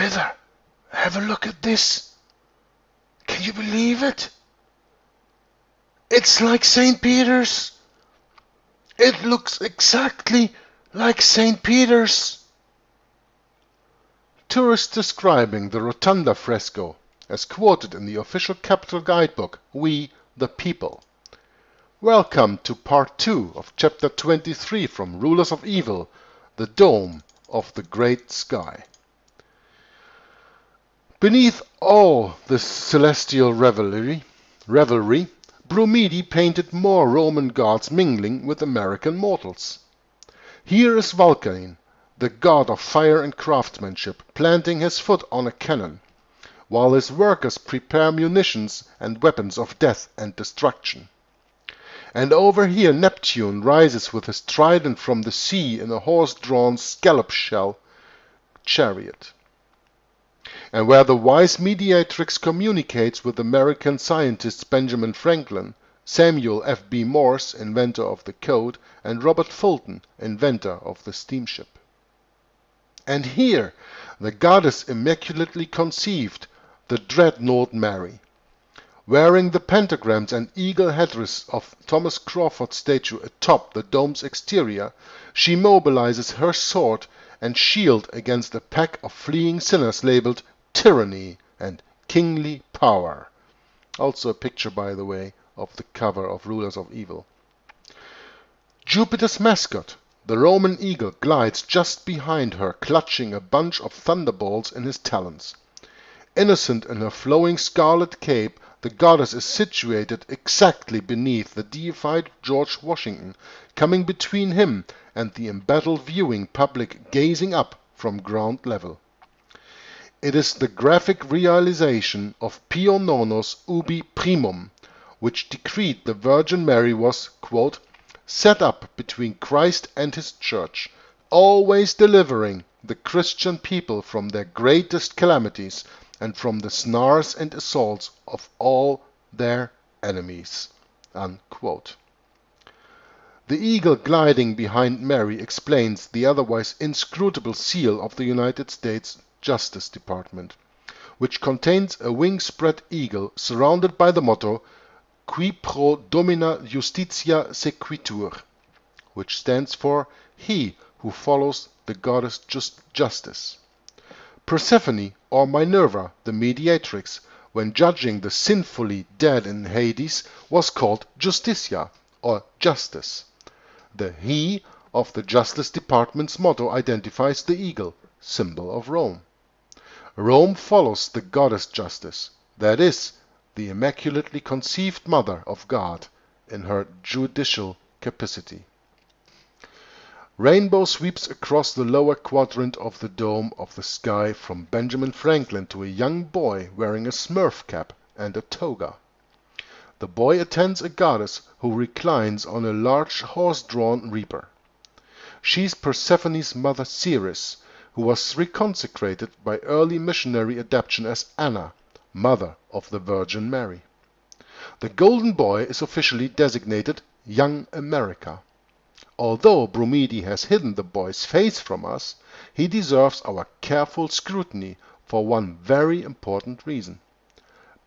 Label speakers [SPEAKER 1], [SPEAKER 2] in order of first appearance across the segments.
[SPEAKER 1] River, have a look at this. Can you believe it? It's like St. Peter's. It looks exactly like St. Peter's. Tourists describing the Rotunda fresco, as quoted in the official capital guidebook, We the People. Welcome to part 2 of chapter 23 from Rulers of Evil, the Dome of the Great Sky. Beneath all this celestial revelry, Brumidi painted more Roman gods mingling with American mortals. Here is Vulcan, the god of fire and craftsmanship, planting his foot on a cannon, while his workers prepare munitions and weapons of death and destruction. And over here Neptune rises with his trident from the sea in a horse-drawn scallop-shell chariot. And where the wise mediatrix communicates with American scientists Benjamin Franklin, Samuel F.B. Morse, inventor of the code, and Robert Fulton, inventor of the steamship. And here the goddess immaculately conceived, the dreadnought Mary. Wearing the pentagrams and eagle headdress of Thomas Crawford's statue atop the dome's exterior, she mobilizes her sword and shield against a pack of fleeing sinners labeled tyranny and kingly power. Also a picture, by the way, of the cover of Rulers of Evil. Jupiter's mascot, the Roman eagle, glides just behind her, clutching a bunch of thunderbolts in his talons. Innocent in her flowing scarlet cape, the goddess is situated exactly beneath the deified George Washington, coming between him and the embattled viewing public gazing up from ground level. It is the graphic realization of Pio Nono's Ubi Primum, which decreed the Virgin Mary was, quote, set up between Christ and his church, always delivering the Christian people from their greatest calamities and from the snares and assaults of all their enemies. Unquote. The eagle gliding behind Mary explains the otherwise inscrutable seal of the United States Justice Department, which contains a wing-spread eagle surrounded by the motto Qui pro domina justitia sequitur, which stands for He who follows the goddess justice. Persephone, or Minerva, the mediatrix, when judging the sinfully dead in Hades, was called Justitia, or Justice. The He of the Justice Department's motto identifies the eagle, symbol of Rome. Rome follows the goddess Justice, that is, the immaculately conceived mother of God, in her judicial capacity. Rainbow sweeps across the lower quadrant of the dome of the sky from Benjamin Franklin to a young boy wearing a Smurf cap and a toga. The boy attends a goddess who reclines on a large horse-drawn reaper. She's Persephone's mother Ceres, who was reconsecrated by early missionary adoption as Anna, mother of the Virgin Mary. The golden boy is officially designated Young America. Although Brumidi has hidden the boy's face from us, he deserves our careful scrutiny for one very important reason.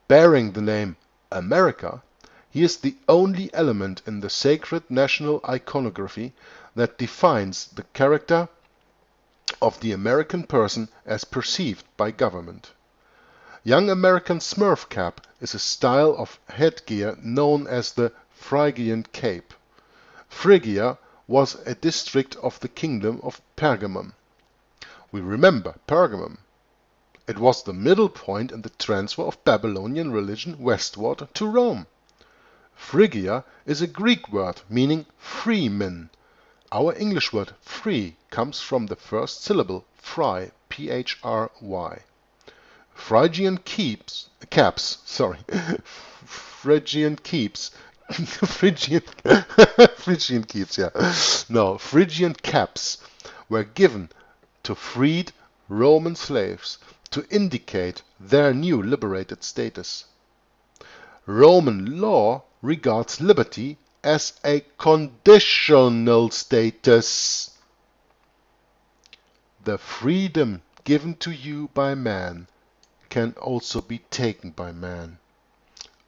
[SPEAKER 1] Bearing the name America, he is the only element in the sacred national iconography that defines the character of the American person as perceived by government. Young American Smurf cap is a style of headgear known as the Phrygian cape. Phrygia was a district of the kingdom of Pergamum. We remember Pergamum. It was the middle point in the transfer of Babylonian religion westward to Rome. Phrygia is a Greek word meaning freeman. Our English word free comes from the first syllable phry, P-H-R-Y. Phrygian caps, Phrygian caps were given to freed Roman slaves to indicate their new liberated status. Roman law regards liberty as a conditional status. The freedom given to you by man can also be taken by man.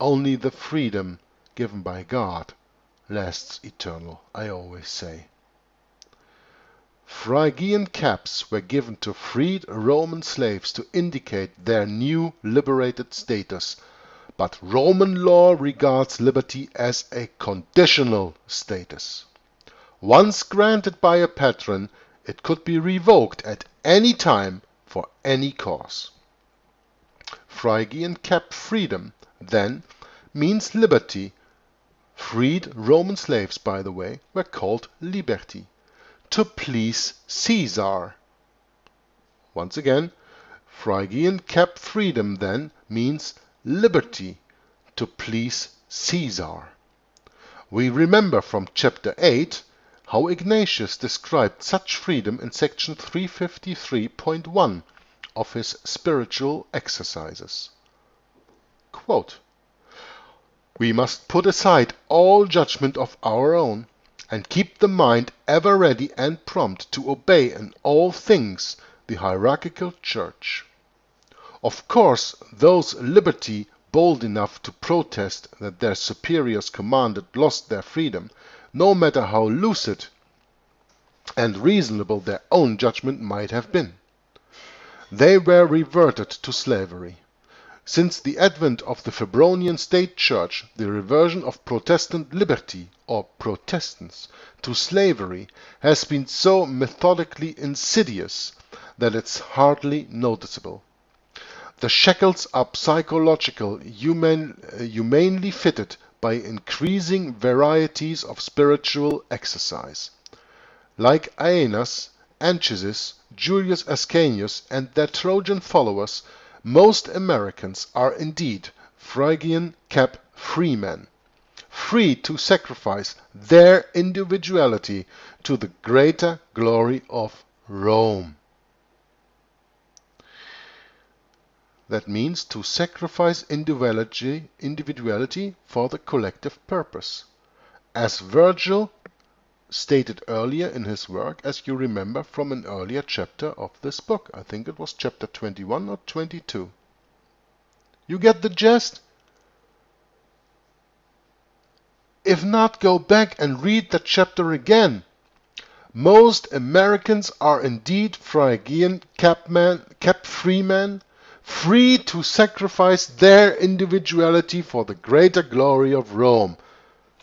[SPEAKER 1] Only the freedom given by God lasts eternal, I always say. Phrygian caps were given to freed Roman slaves to indicate their new liberated status, but Roman law regards liberty as a conditional status. Once granted by a patron, it could be revoked at any time for any cause. Phrygian cap freedom, then, means liberty. Freed Roman slaves, by the way, were called liberti, to please Caesar. Once again, Phrygian cap freedom, then, means liberty, to please Caesar. We remember from chapter 8 how Ignatius described such freedom in section 353.1 of his Spiritual Exercises. Quote, "We must put aside all judgment of our own, and keep the mind ever ready and prompt to obey in all things the hierarchical church. Of course, those liberty bold enough to protest that their superiors commanded lost their freedom, no matter how lucid and reasonable their own judgment might have been. They were reverted to slavery. Since the advent of the Febronian State Church, the reversion of Protestant liberty, or Protestants, to slavery has been so methodically insidious that it's hardly noticeable. The shackles are psychological, humanely fitted by increasing varieties of spiritual exercise. Like Aeneas, Anchises, Julius Ascanius, and their Trojan followers, most Americans are indeed Phrygian cap freemen, free to sacrifice their individuality to the greater glory of Rome." That means to sacrifice individuality for the collective purpose. As Virgil stated earlier in his work, as you remember from an earlier chapter of this book. I think it was chapter 21 or 22. You get the gist? If not, go back and read the chapter again. Most Americans are indeed Phrygian cap freemen, free to sacrifice their individuality for the greater glory of Rome.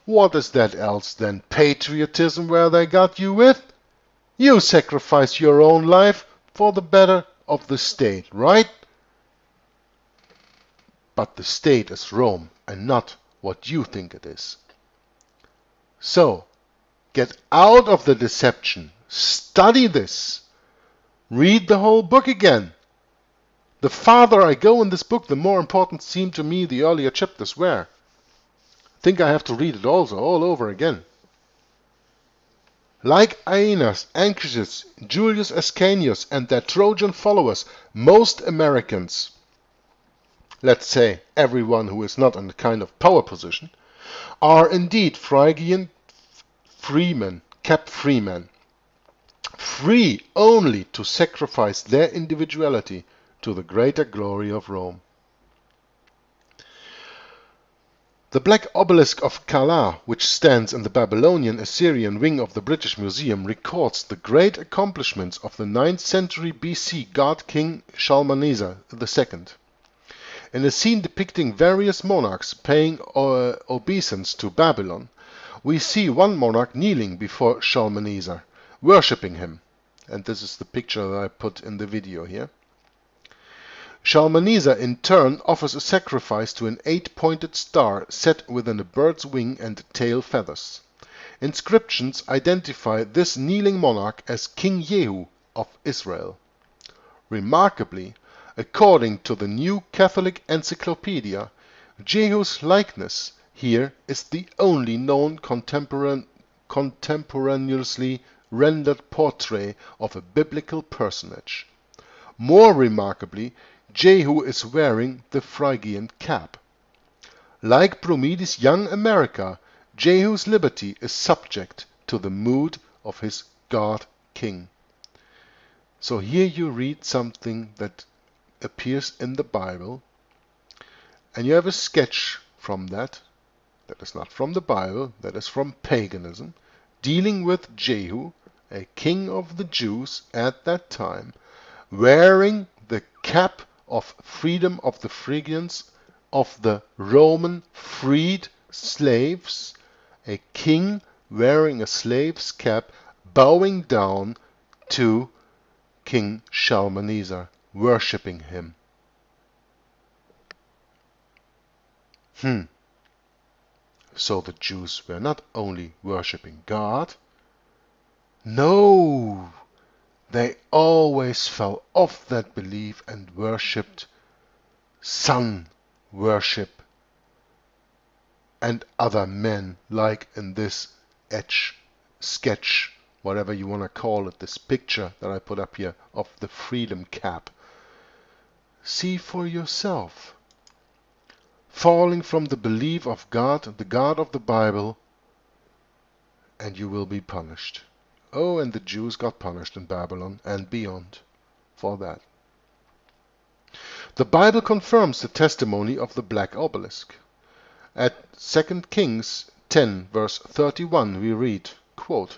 [SPEAKER 1] What is that else than patriotism where they got you with? You sacrifice your own life for the better of the state, right? But the state is Rome and not what you think it is. So, get out of the deception. Study this. Read the whole book again. The farther I go in this book, the more important seem to me the earlier chapters were. Think I have to read it also, all over again. Like Aeneas, Anchises, Julius Ascanius, and their Trojan followers, most Americans, let's say everyone who is not in a kind of power position, are indeed Phrygian freemen, cap freemen, free only to sacrifice their individuality to the greater glory of Rome. The black obelisk of Calah, which stands in the Babylonian-Assyrian wing of the British Museum, records the great accomplishments of the 9th century BC god king Shalmaneser II. In a scene depicting various monarchs paying obeisance to Babylon, we see one monarch kneeling before Shalmaneser, worshipping him. And this is the picture that I put in the video here. Shalmaneser in turn offers a sacrifice to an 8-pointed star set within a bird's wing and tail feathers. Inscriptions identify this kneeling monarch as King Jehu of Israel. Remarkably, according to the New Catholic Encyclopedia, Jehu's likeness here is the only known contemporaneously rendered portrait of a biblical personage. More remarkably, Jehu is wearing the Phrygian cap. Like Bromides' Young America, Jehu's liberty is subject to the mood of his god king. So here you read something that appears in the Bible, and you have a sketch from that. That is not from the Bible, that is from paganism, dealing with Jehu, a king of the Jews at that time, wearing the cap of freedom of the Phrygians, of the Roman freed slaves, a king wearing a slave's cap, bowing down to King Shalmaneser, worshipping him. So the Jews were not only worshipping God, no, they always fell off that belief and worshipped sun worship and other men, like in this sketch, whatever you want to call it, this picture that I put up here of the freedom cap. See for yourself. Falling from the belief of God, the God of the Bible, and you will be punished. Oh, and the Jews got punished in Babylon and beyond for that. The Bible confirms the testimony of the black obelisk. At 2 Kings 10 verse 31 we read, quote,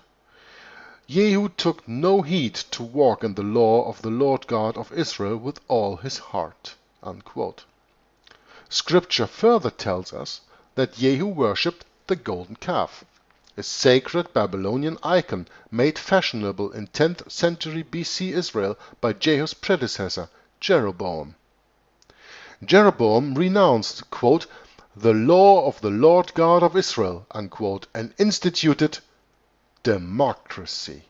[SPEAKER 1] Jehu took no heed to walk in the law of the Lord God of Israel with all his heart. Unquote. Scripture further tells us that Jehu worshipped the golden calf, a sacred Babylonian icon made fashionable in 10th century BC Israel by Jehu's predecessor, Jeroboam. Jeroboam renounced, quote, the law of the Lord God of Israel, unquote, and instituted democracy.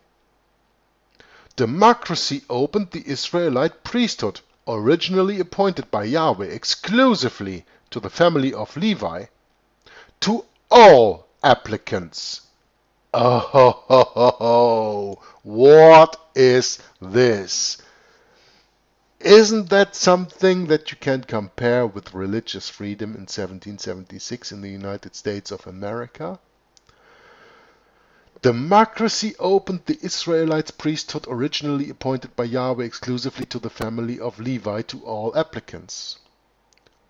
[SPEAKER 1] Democracy opened the Israelite priesthood, originally appointed by Yahweh exclusively to the family of Levi, to all applicants. Oh, ho, ho, ho, ho. What is this? Isn't that something that you can compare with religious freedom in 1776 in the United States of America? Democracy opened the Israelite priesthood originally appointed by Yahweh exclusively to the family of Levi to all applicants.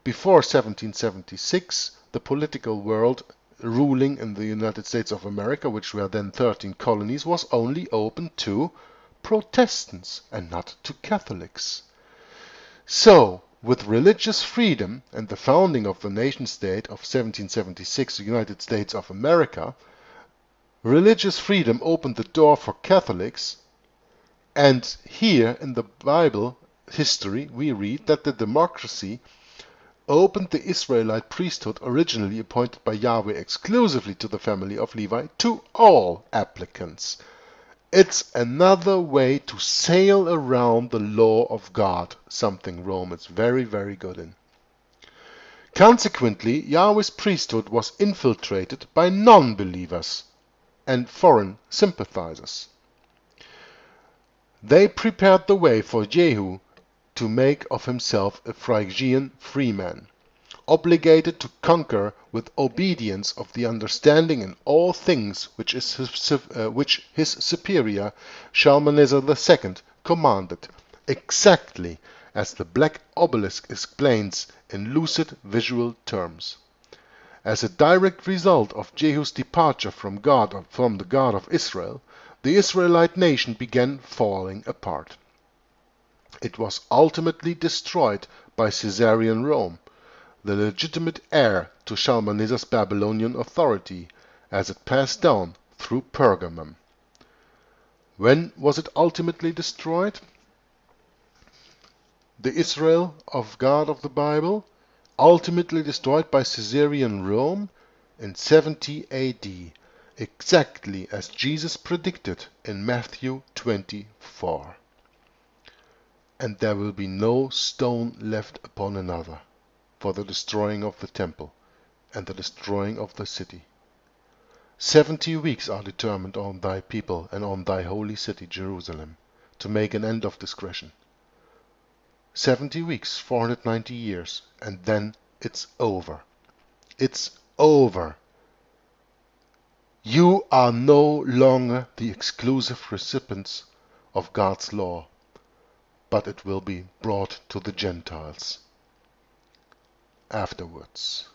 [SPEAKER 1] Before 1776, the political world ruling in the United States of America, which were then 13 colonies, was only open to Protestants and not to Catholics. So, with religious freedom and the founding of the nation-state of 1776, the United States of America, religious freedom opened the door for Catholics, and here in the Bible history we read that the democracy opened the Israelite priesthood originally appointed by Yahweh exclusively to the family of Levi to all applicants. It's another way to sail around the law of God, something Rome is very, very good in. Consequently, Yahweh's priesthood was infiltrated by non-believers and foreign sympathizers. They prepared the way for Jehu to make of himself a Phrygian freeman, obligated to conquer with obedience of the understanding in all things which his superior Shalmaneser II commanded, exactly as the black obelisk explains in lucid visual terms. As a direct result of Jehu's departure from the God of Israel, the Israelite nation began falling apart. It was ultimately destroyed by Caesarian Rome, the legitimate heir to Shalmaneser's Babylonian authority, as it passed down through Pergamum. When was it ultimately destroyed? The Israel of God of the Bible, ultimately destroyed by Caesarian Rome in 70 AD, exactly as Jesus predicted in Matthew 24. And there will be no stone left upon another for the destroying of the temple and the destroying of the city. 70 weeks are determined on thy people and on thy holy city Jerusalem, to make an end of discretion. 70 weeks, 490 years, and then it's over. It's over. You are no longer the exclusive recipients of God's law. but it will be brought to the Gentiles afterwards.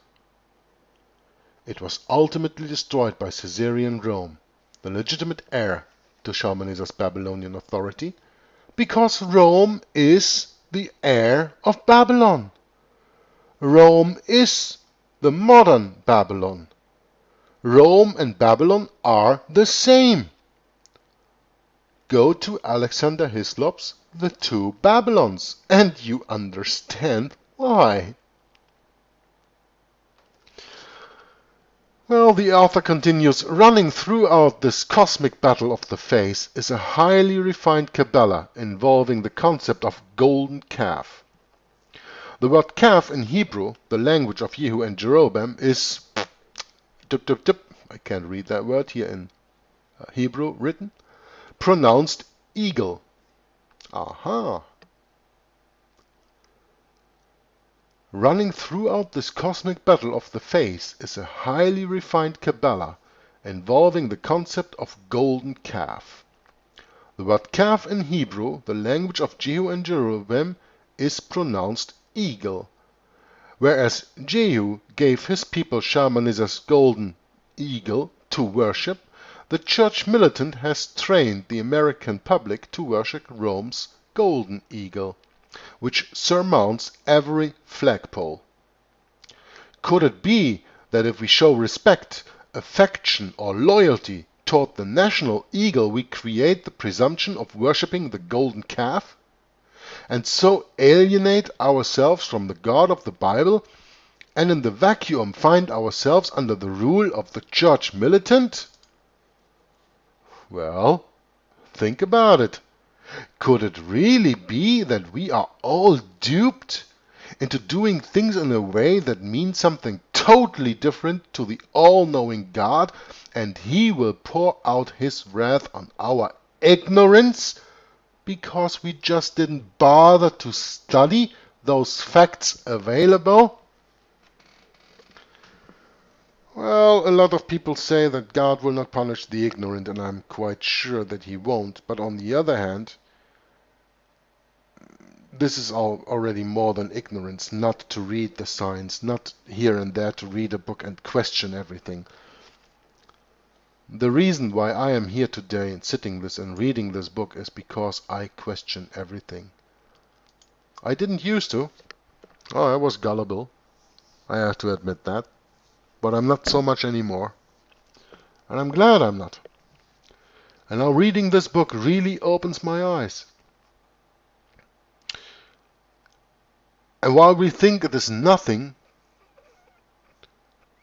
[SPEAKER 1] It was ultimately destroyed by Caesarian Rome, the legitimate heir to Shalmaneser's Babylonian authority, because Rome is the heir of Babylon. Rome is the modern Babylon. Rome and Babylon are the same. Go to Alexander Hislop's The Two Babylons, and you understand why. Well, the author continues, running throughout this cosmic battle of the face is a highly refined Kabbalah involving the concept of golden calf. The word calf in Hebrew, the language of Jehu and Jeroboam, is I can't read that word here in Hebrew written, pronounced eagle. Aha! Running throughout this cosmic battle of the face is a highly refined Kabbalah involving the concept of golden calf. The word calf in Hebrew, the language of Jehu and Jeroboam, is pronounced eagle. Whereas Jehu gave his people Shalmaneser's golden eagle to worship, the church militant has trained the American public to worship Rome's golden eagle, which surmounts every flagpole. Could it be that if we show respect, affection, or loyalty toward the national eagle, we create the presumption of worshipping the golden calf, and so alienate ourselves from the God of the Bible, and in the vacuum find ourselves under the rule of the church militant? Well, think about it. Could it really be that we are all duped into doing things in a way that means something totally different to the all-knowing God, and He will pour out His wrath on our ignorance because we just didn't bother to study those facts available? Well, a lot of people say that God will not punish the ignorant, and I'm quite sure that He won't. But on the other hand, this is already more than ignorance, not to read the signs, not here and there to read a book and question everything. The reason why I am here today and sitting this and reading this book is because I question everything. I didn't used to. Oh, I was gullible. I have to admit that. But I'm not so much anymore. And I'm glad I'm not. And now reading this book really opens my eyes. And while we think it is nothing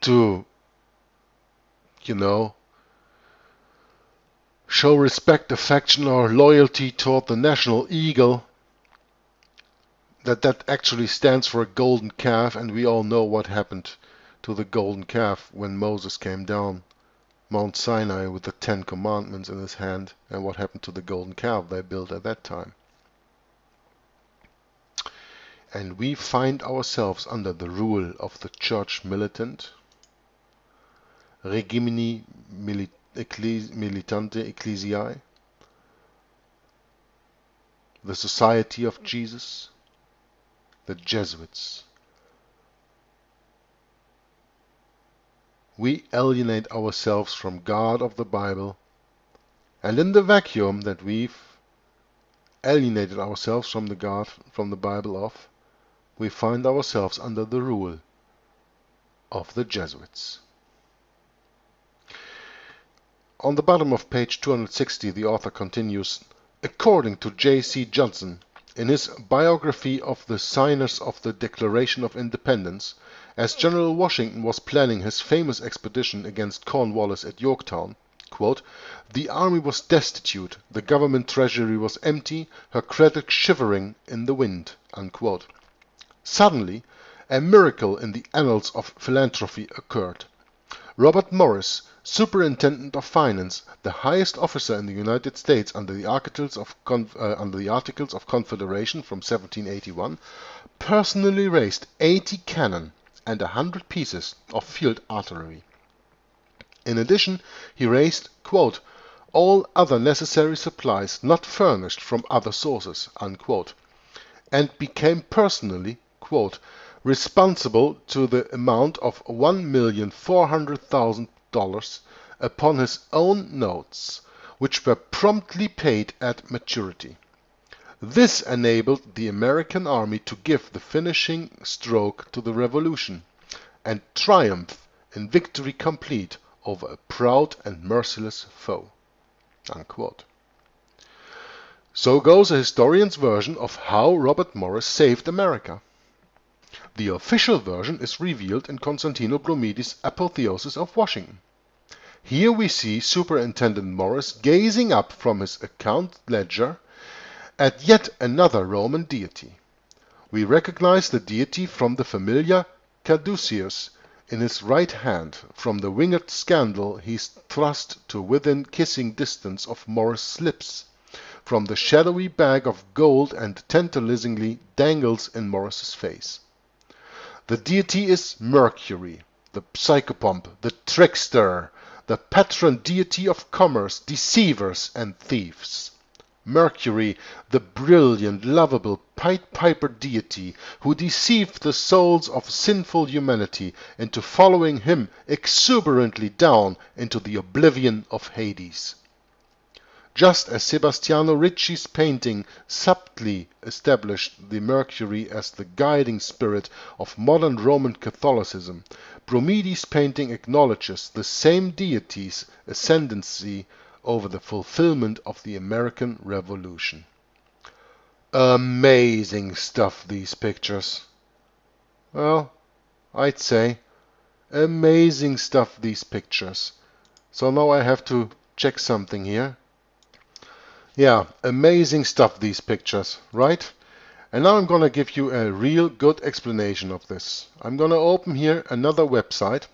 [SPEAKER 1] to, show respect, affection, or loyalty toward the national eagle, that actually stands for a golden calf, and we all know what happened to the golden calf when Moses came down Mount Sinai with the 10 Commandments in his hand, and what happened to the golden calf they built at that time. And we find ourselves under the rule of the church militant, regimini militante ecclesiae, the Society of Jesus, the Jesuits. We alienate ourselves from God of the Bible, and in the vacuum that we've alienated ourselves from the God from the Bible of, we find ourselves under the rule of the Jesuits. On the bottom of page 260, the author continues, according to J.C. Judson, in his biography of the signers of the Declaration of Independence, as General Washington was planning his famous expedition against Cornwallis at Yorktown, quote, the army was destitute, the government treasury was empty, her credit shivering in the wind, unquote. Suddenly, a miracle in the annals of philanthropy occurred. Robert Morris, Superintendent of Finance, the highest officer in the United States under the Articles of Confederation from 1781, personally raised 80 cannon and 100 pieces of field artillery. In addition, he raised, quote, all other necessary supplies not furnished from other sources, unquote, and became personally, quote, responsible to the amount of $1,400,000 upon his own notes, which were promptly paid at maturity. This enabled the American army to give the finishing stroke to the revolution and triumph in victory complete over a proud and merciless foe. Unquote. So goes a historian's version of how Robert Morris saved America. The official version is revealed in Constantino Bromidi's Apotheosis of Washington. Here we see Superintendent Morris gazing up from his account ledger at yet another Roman deity. We recognize the deity from the familiar caduceus in his right hand. From the winged scandal he is thrust to within kissing distance of Morris' lips. From the shadowy bag of gold and tantalizingly dangles in Morris's face. The deity is Mercury, the psychopomp, the trickster, the patron deity of commerce, deceivers, and thieves. Mercury, the brilliant, lovable Pied Piper deity who deceived the souls of sinful humanity into following him exuberantly down into the oblivion of Hades. Just as Sebastiano Ricci's painting subtly established the Mercury as the guiding spirit of modern Roman Catholicism, Bromidi's painting acknowledges the same deity's ascendancy over the fulfillment of the American Revolution. Amazing stuff, these pictures. Well, I'd say amazing stuff, these pictures. So now I have to check something here. Yeah, amazing stuff, these pictures, right? And now I'm going to give you a real good explanation of this. I'm going to open here another website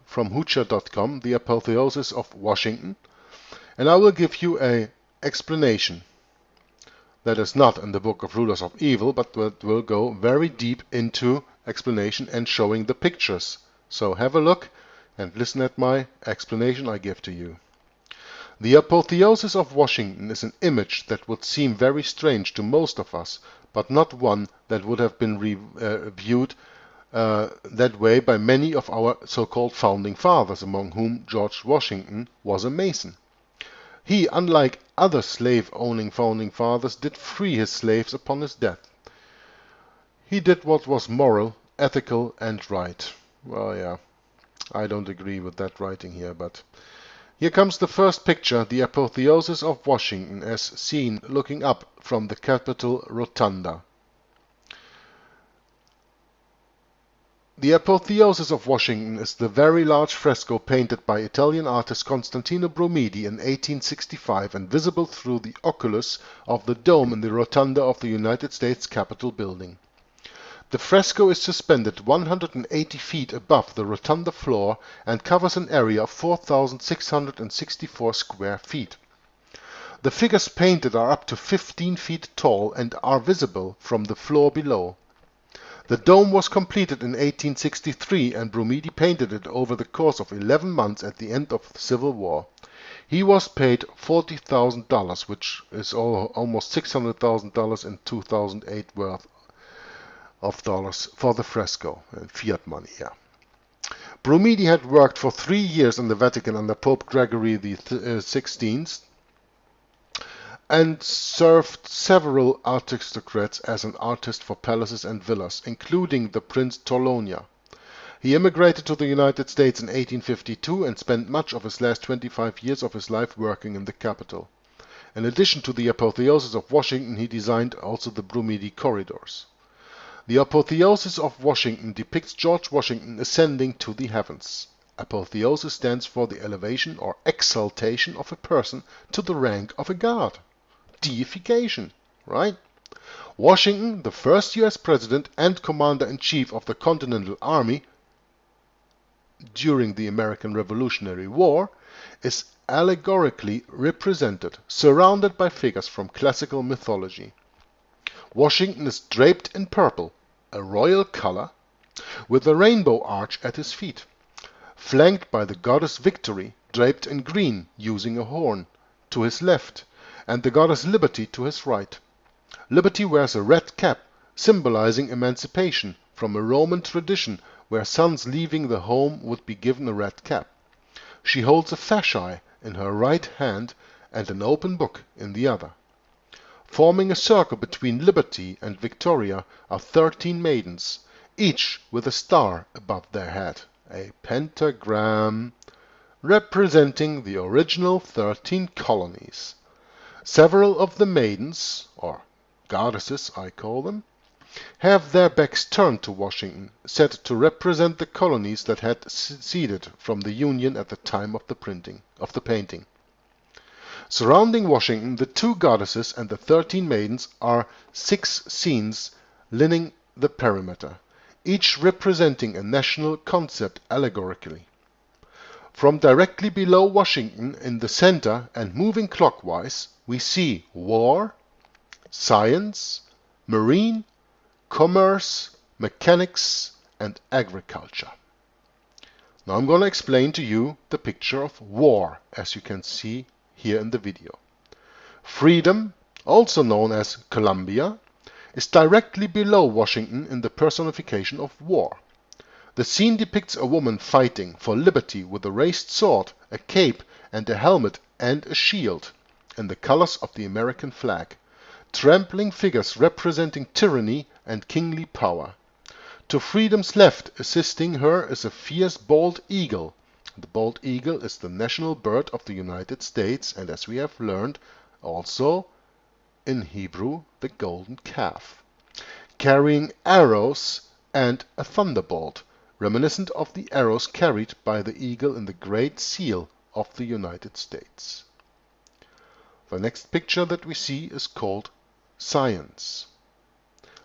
[SPEAKER 1] from Hoocher.com, the Apotheosis of Washington, and I will give you an explanation that is not in the Book of Rulers of Evil, but that will go very deep into explanation and showing the pictures. So have a look and listen at my explanation I give to you. The Apotheosis of Washington is an image that would seem very strange to most of us, but not one that would have been viewed that way by many of our so-called founding fathers, among whom George Washington was a Mason. He, unlike other slave-owning founding fathers, did free his slaves upon his death. He did what was moral, ethical, and right. Well, yeah, I don't agree with that writing here, but here comes the first picture, the Apotheosis of Washington, as seen looking up from the Capitol Rotunda. The Apotheosis of Washington is the very large fresco painted by Italian artist Constantino Bromidi in 1865 and visible through the oculus of the dome in the rotunda of the United States Capitol building. The fresco is suspended 180 feet above the rotunda floor and covers an area of 4,664 square feet. The figures painted are up to 15 feet tall and are visible from the floor below. The dome was completed in 1863 and Bromidi painted it over the course of 11 months at the end of the Civil War. He was paid $40,000, which is almost $600,000 in 2008 worth of dollars for the fresco, fiat money, yeah. Bromidi had worked for 3 years in the Vatican under Pope Gregory XVI and served several aristocrats as an artist for palaces and villas, including the Prince Torlonia. He immigrated to the United States in 1852 and spent much of his last 25 years of his life working in the capital. In addition to the Apotheosis of Washington, he designed also the Bromidi corridors. The Apotheosis of Washington depicts George Washington ascending to the heavens. Apotheosis stands for the elevation or exaltation of a person to the rank of a god. Deification, right? Washington, the first U.S. President and Commander-in-Chief of the Continental Army during the American Revolutionary War, is allegorically represented, surrounded by figures from classical mythology. Washington is draped in purple, a royal color, with a rainbow arch at his feet, flanked by the goddess Victory, draped in green, using a horn, to his left, and the goddess Liberty to his right. Liberty wears a red cap, symbolizing emancipation from a Roman tradition where sons leaving the home would be given a red cap. She holds a fasce in her right hand and an open book in the other. Forming a circle between Liberty and Victoria are 13 maidens, each with a star above their head, a pentagram, representing the original 13 colonies. Several of the maidens, or goddesses I call them, have their backs turned to Washington, said to represent the colonies that had seceded from the Union at the time of the painting. Surrounding Washington, the 2 goddesses and the 13 maidens are 6 scenes lining the perimeter, each representing a national concept allegorically. From directly below Washington in the center and moving clockwise, we see war, science, marine, commerce, mechanics, and agriculture. Now I'm going to explain to you the picture of war, as you can see here in the video. Freedom, also known as Columbia, is directly below Washington in the personification of war. The scene depicts a woman fighting for liberty with a raised sword, a cape, and a helmet and a shield, in the colors of the American flag, trampling figures representing tyranny and kingly power. To Freedom's left, assisting her, is a fierce bald eagle. The bald eagle is the national bird of the United States, and as we have learned, also in Hebrew, the golden calf, carrying arrows and a thunderbolt, reminiscent of the arrows carried by the eagle in the Great Seal of the United States. The next picture that we see is called Science.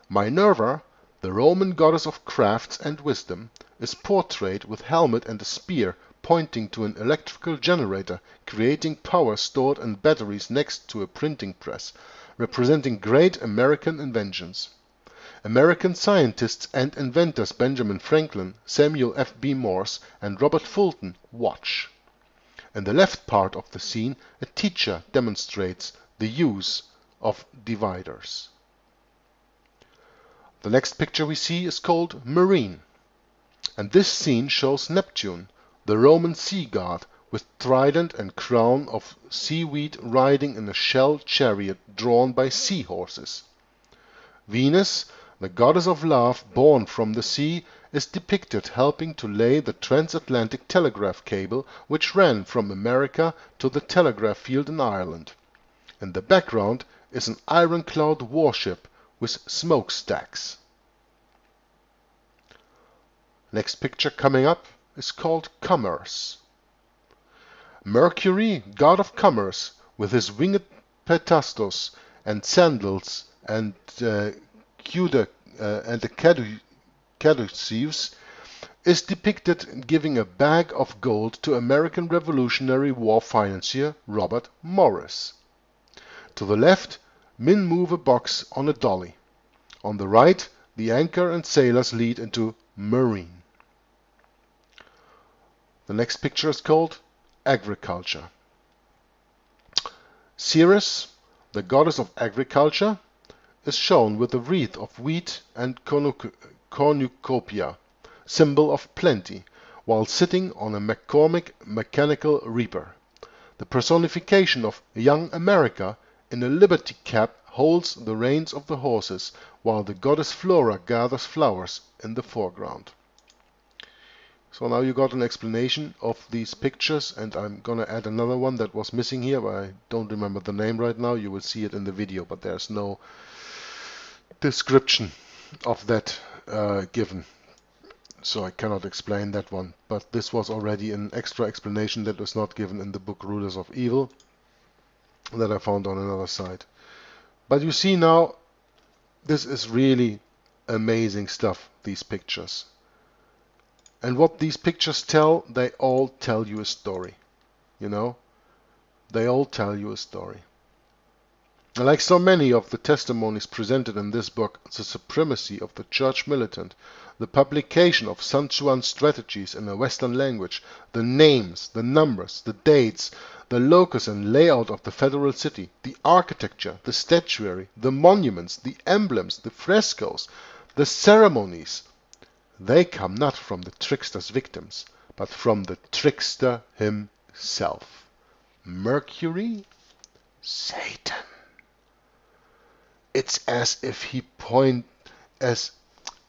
[SPEAKER 1] Minerva, the Roman goddess of crafts and wisdom, is portrayed with helmet and a spear pointing to an electrical generator creating power stored in batteries next to a printing press, representing great American inventions. American scientists and inventors Benjamin Franklin, Samuel F. B. Morse, and Robert Fulton watch. In the left part of the scene, a teacher demonstrates the use of dividers. The next picture we see is called Marine, and this scene shows Neptune, the Roman sea god, with trident and crown of seaweed riding in a shell chariot drawn by seahorses. Venus, the goddess of love born from the sea, is depicted helping to lay the transatlantic telegraph cable which ran from America to the telegraph field in Ireland. In the background is an ironclad warship with smokestacks. Next picture coming up is called Commerce. Mercury, god of commerce, with his winged petastos and sandals and the caduceus, is depicted giving a bag of gold to American Revolutionary War financier Robert Morris. To the left, men move a box on a dolly. On the right, the anchor and sailors lead into Marine. The next picture is called Agriculture. Ceres, the goddess of agriculture, is shown with a wreath of wheat and cornucopia, symbol of plenty, while sitting on a McCormick mechanical reaper. The personification of young America in a liberty cap holds the reins of the horses, while the goddess Flora gathers flowers in the foreground. So now you got an explanation of these pictures, and I'm gonna add another one that was missing here, but I don't remember the name right now. You will see it in the video, but there's no description of that given, so I cannot explain that one. But this was already an extra explanation that was not given in the book Rulers of Evil that I found on another site. But you see now, this is really amazing stuff, these pictures. And what these pictures tell, they all tell you a story. You know, they all tell you a story. Like so many of the testimonies presented in this book, the supremacy of the church militant, the publication of Sun Tzuan's strategies in a Western language, the names, the numbers, the dates, the locus and layout of the federal city, the architecture, the statuary, the monuments, the emblems, the frescoes, the ceremonies, they come not from the trickster's victims, but from the trickster himself. Mercury? Satan. It's as if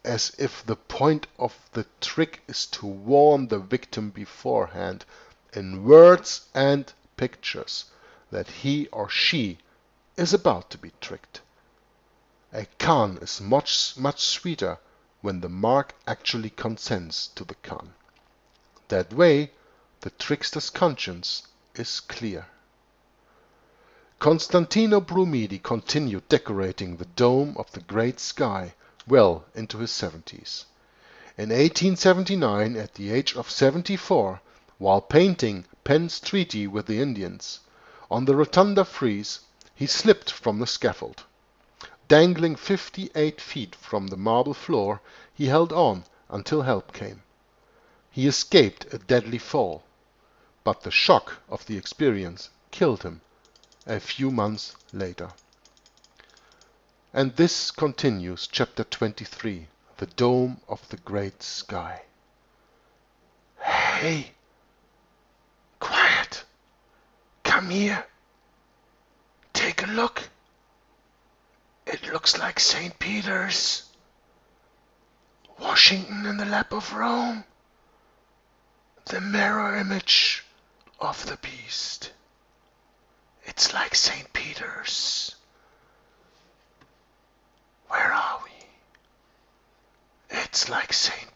[SPEAKER 1] as if the point of the trick is to warn the victim beforehand in words and pictures that he or she is about to be tricked. A con is much sweeter when the mark actually consents to the con. That way the trickster's conscience is clear. Constantino Brumidi continued decorating the dome of the great sky well into his 70s. In 1879, at the age of 74, while painting Penn's treaty with the Indians, on the rotunda frieze, he slipped from the scaffold. Dangling 58 feet from the marble floor, he held on until help came. He escaped a deadly fall, but the shock of the experience killed him a few months later. And this continues chapter 23, the dome of the great sky. Hey! Quiet! Come here! Take a look! It looks like St. Peter's. Washington in the lap of Rome. The mirror image of the beast. It's like St. Peter's. Where are we? It's like St.